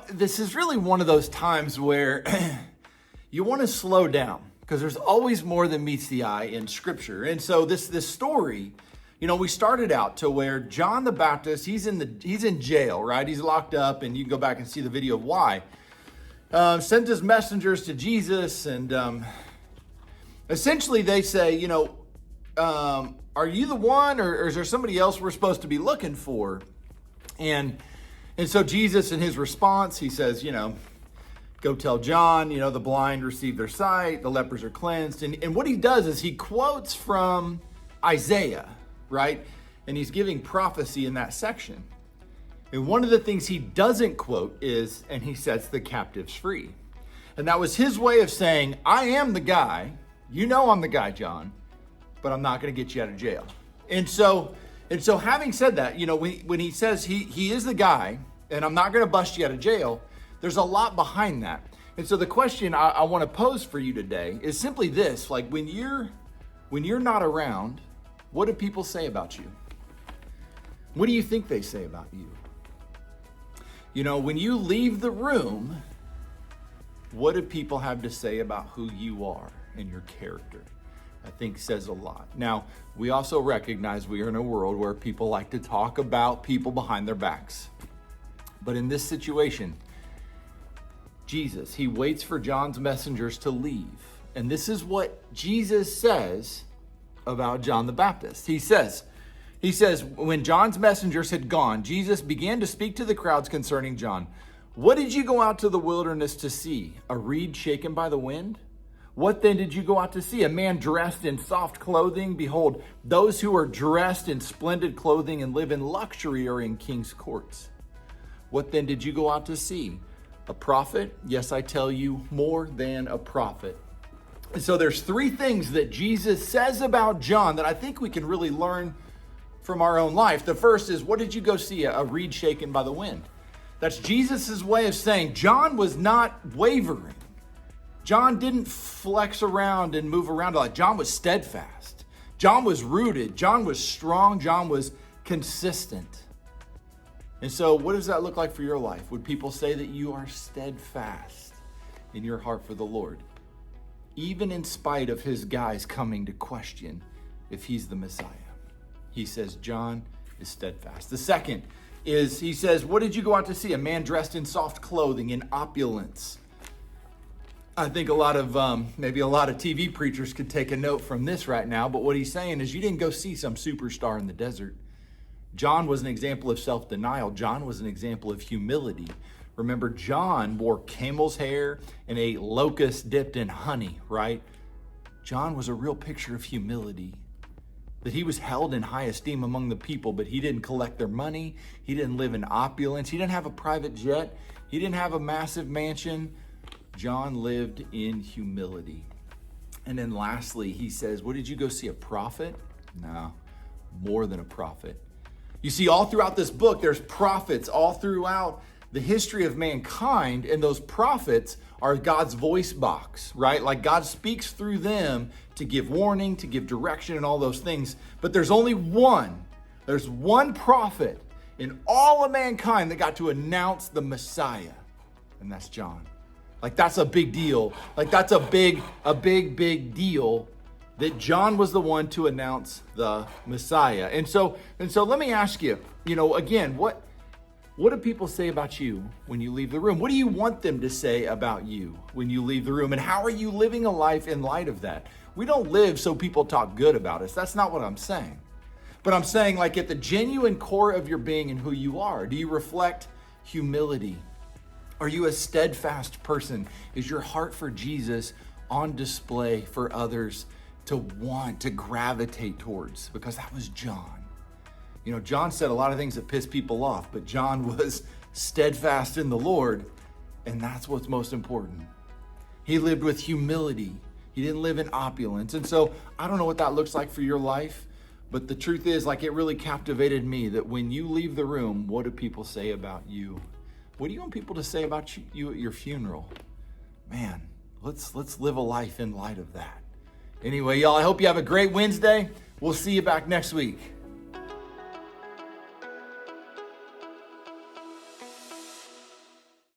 This is really one of those times where you want to slow down because there's always more than meets the eye in Scripture. And so this story, we started out to where John the Baptist, he's in jail, right? He's locked up, and you can go back and see the video of why. Sent his messengers to Jesus, and essentially they say, are you the one, or is there somebody else we're supposed to be looking for? And so Jesus, in his response, he says, go tell John, the blind receive their sight, the lepers are cleansed. And what he does is he quotes from Isaiah, right? And he's giving prophecy in that section. And one of the things he doesn't quote is, and he sets the captives free. And that was his way of saying, I am the guy. I'm the guy, John, but I'm not going to get you out of jail. And so having said that, when he says he is the guy, and I'm not going to bust you out of jail, there's a lot behind that. And so the question I want to pose for you today is simply this: like when you're not around, what do people say about you? What do you think they say about you? When you leave the room, what do people have to say about who you are and your character? I think says a lot. Now, we also recognize we are in a world where people like to talk about people behind their backs. But in this situation, Jesus, he waits for John's messengers to leave. And this is what Jesus says about John the Baptist. He says, when John's messengers had gone, Jesus began to speak to the crowds concerning John. What did you go out to the wilderness to see? A reed shaken by the wind? What then did you go out to see? A man dressed in soft clothing? Behold, those who are dressed in splendid clothing and live in luxury are in king's courts. What then did you go out to see? A prophet? Yes, I tell you, more than a prophet. And so there's three things that Jesus says about John that I think we can really learn from our own life. The first is, what did you go see? A reed shaken by the wind. That's Jesus's way of saying John was not wavering. John didn't flex around and move around. Like John was steadfast. John was rooted. John was strong. John was consistent. And so what does that look like for your life? Would people say that you are steadfast in your heart for the Lord? Even in spite of his guys coming to question if he's the Messiah. He says John is steadfast. The second is, he says, what did you go out to see? A man dressed in soft clothing, in opulence. I think maybe a lot of TV preachers could take a note from this right now, but what he's saying is you didn't go see some superstar in the desert. John was an example of self-denial. John was an example of humility. Remember, John wore camel's hair and ate locusts dipped in honey, right? John was a real picture of humility, that he was held in high esteem among the people, but he didn't collect their money. He didn't live in opulence. He didn't have a private jet. He didn't have a massive mansion. John lived in humility. And then lastly, he says, what did you go see? A prophet? No, more than a prophet. You see, all throughout this book, there's prophets all throughout the history of mankind, and those prophets are God's voice box, right? Like God speaks through them to give warning, to give direction, and all those things. But there's only one. There's one prophet in all of mankind that got to announce the Messiah, and that's John. Like that's a big deal. Like that's a big deal that John was the one to announce the Messiah. And so let me ask you, again, what do people say about you when you leave the room? What do you want them to say about you when you leave the room? And how are you living a life in light of that? We don't live so people talk good about us. That's not what I'm saying. But I'm saying, like, at the genuine core of your being and who you are, do you reflect humility? Are you a steadfast person? Is your heart for Jesus on display for others to want, to gravitate towards? Because that was John. John said a lot of things that pissed people off, but John was steadfast in the Lord, and that's what's most important. He lived with humility. He didn't live in opulence. And so I don't know what that looks like for your life, but the truth is, like, it really captivated me that when you leave the room, what do people say about you? What do you want people to say about you at your funeral? Man, let's live a life in light of that. Anyway, y'all, I hope you have a great Wednesday. We'll see you back next week.